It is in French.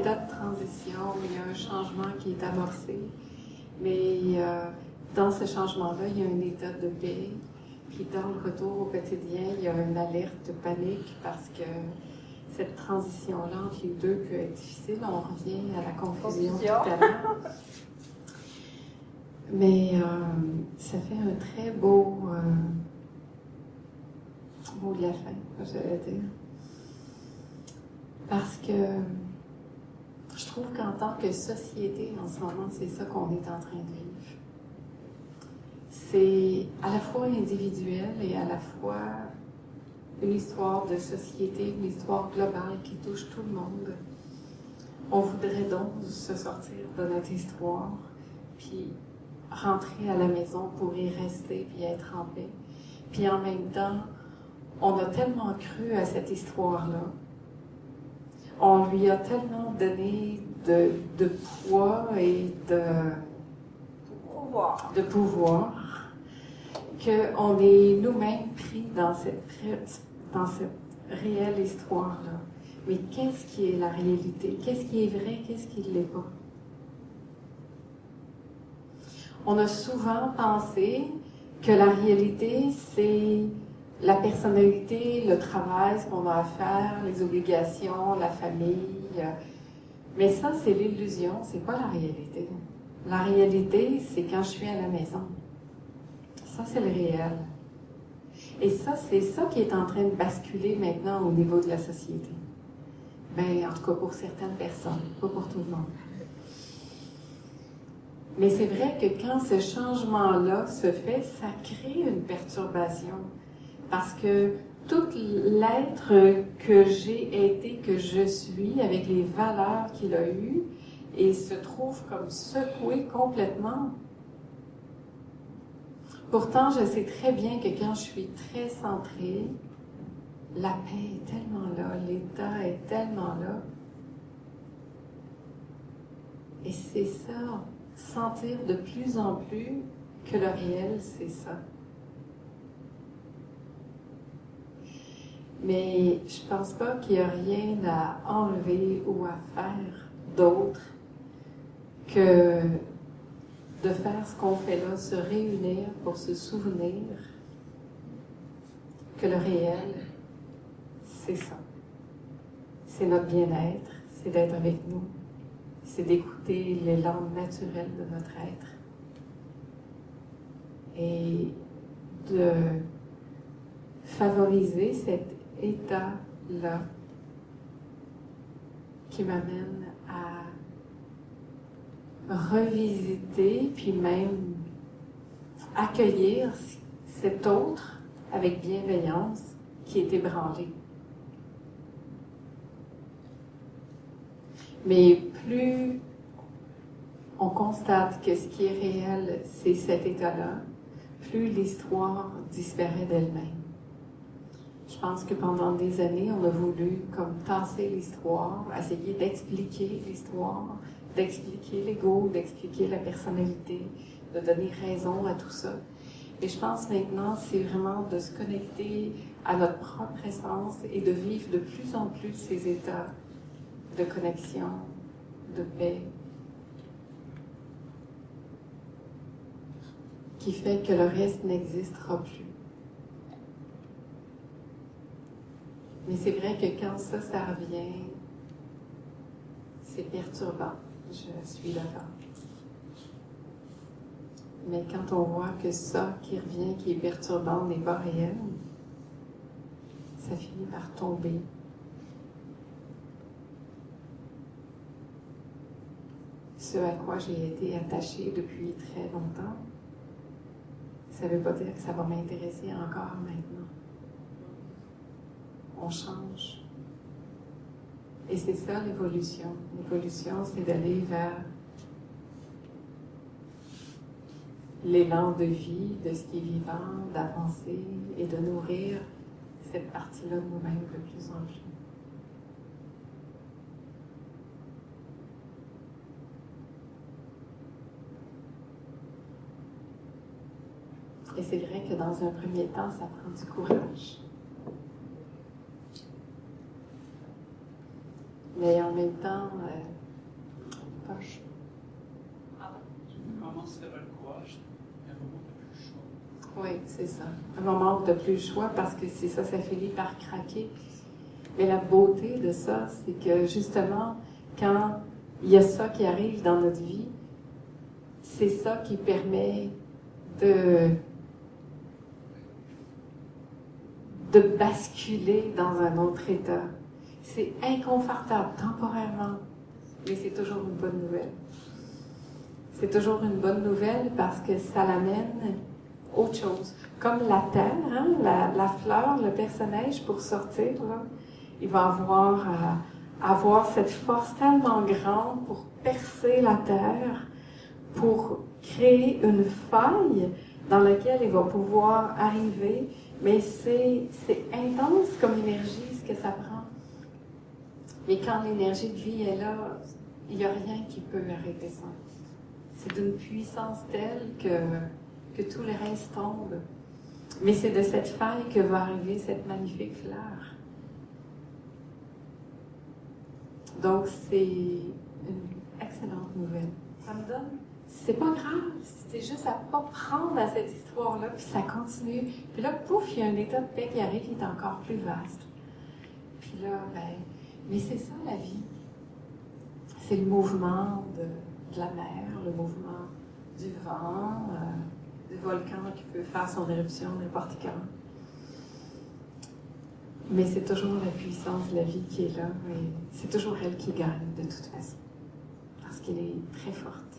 état de transition, il y a un changement qui est amorcé, mais dans ce changement-là, il y a un état de paix. Puis dans le retour au quotidien, il y a une alerte de panique parce que cette transition-là entre les deux peut être difficile. On revient à la confusion tout à l'heure. Mais ça fait un très beau mot de la fin, j'allais dire. Parce que je trouve qu'en tant que société, en ce moment, c'est ça qu'on est en train de vivre. C'est à la fois individuel et à la fois une histoire de société, une histoire globale qui touche tout le monde. On voudrait donc se sortir de notre histoire, puis rentrer à la maison pour y rester, puis être en paix. Puis en même temps, on a tellement cru à cette histoire-là. On lui a tellement donné de poids et de pouvoir qu'on est nous-mêmes pris dans cette réelle histoire-là. Mais qu'est-ce qui est la réalité? Qu'est-ce qui est vrai? Qu'est-ce qui ne l'est pas? On a souvent pensé que la réalité, c'est la personnalité, le travail, ce qu'on a à faire, les obligations, la famille. Mais ça, c'est l'illusion, c'est pas la réalité. La réalité, c'est quand je suis à la maison. Ça, c'est le réel. Et ça, c'est ça qui est en train de basculer maintenant au niveau de la société. Ben, en tout cas, pour certaines personnes, pas pour tout le monde. Mais c'est vrai que quand ce changement-là se fait, ça crée une perturbation. Parce que tout l'être que j'ai été, que je suis, avec les valeurs qu'il a eues, et se trouve comme secoué complètement. Pourtant, je sais très bien que quand je suis très centrée, la paix est tellement là, l'état est tellement là. Et c'est ça, sentir de plus en plus que le réel, c'est ça. Mais je pense pas qu'il y a rien à enlever ou à faire d'autre que de faire ce qu'on fait là, se réunir pour se souvenir que le réel, c'est ça. C'est notre bien-être, c'est d'être avec nous, c'est d'écouter l'élan naturel de notre être et de favoriser cet état-là qui m'amène à revisiter, puis même accueillir cet autre avec bienveillance qui est ébranlé. Mais plus on constate que ce qui est réel, c'est cet état-là, plus l'histoire disparaît d'elle-même. Je pense que pendant des années, on a voulu comme tasser l'histoire, essayer d'expliquer l'histoire, d'expliquer l'ego, d'expliquer la personnalité, de donner raison à tout ça. Et je pense maintenant, c'est vraiment de se connecter à notre propre essence et de vivre de plus en plus ces états de connexion, de paix, qui fait que le reste n'existera plus. Mais c'est vrai que quand ça revient, c'est perturbant. Je suis d'accord. Mais quand on voit que ça qui revient, qui est perturbant, n'est pas réel, ça finit par tomber. Ce à quoi j'ai été attachée depuis très longtemps, ça ne veut pas dire que ça va m'intéresser encore maintenant. On change. Et c'est ça l'évolution. L'évolution, c'est d'aller vers l'élan de vie, de ce qui est vivant, d'avancer et de nourrir cette partie-là de nous-mêmes de plus en plus. Et c'est vrai que dans un premier temps, ça prend du courage. mais en même temps, poche. Un moment où tu n'as pas le courage, et un moment où tu n'as plus le choix. Oui, c'est ça. Un moment où tu n'as plus le choix parce que c'est ça, ça finit par craquer. Mais la beauté de ça, c'est que justement, quand il y a ça qui arrive dans notre vie, c'est ça qui permet de basculer dans un autre état. C'est inconfortable temporairement, mais c'est toujours une bonne nouvelle. C'est toujours une bonne nouvelle parce que ça l'amène autre chose. Comme la terre, hein, la fleur, le personnage pour sortir, là, il va avoir cette force tellement grande pour percer la terre, pour créer une faille dans laquelle il va pouvoir arriver, mais c'est intense comme énergie ce que ça prend. Et quand l'énergie de vie est là, il n'y a rien qui peut arrêter ça. C'est d'une puissance telle que tout le reste tombe. Mais c'est de cette faille que va arriver cette magnifique fleur. Donc c'est une excellente nouvelle. Ça me donne... C'est pas grave, c'est juste à pas prendre à cette histoire-là, puis ça continue. Puis là, pouf, il y a un état de paix qui arrive qui est encore plus vaste. Puis là, ben, mais c'est ça la vie. C'est le mouvement de la mer, le mouvement du vent, du volcan qui peut faire son éruption n'importe quand. Mais c'est toujours la puissance de la vie qui est là, et c'est toujours elle qui gagne de toute façon, parce qu'elle est très forte.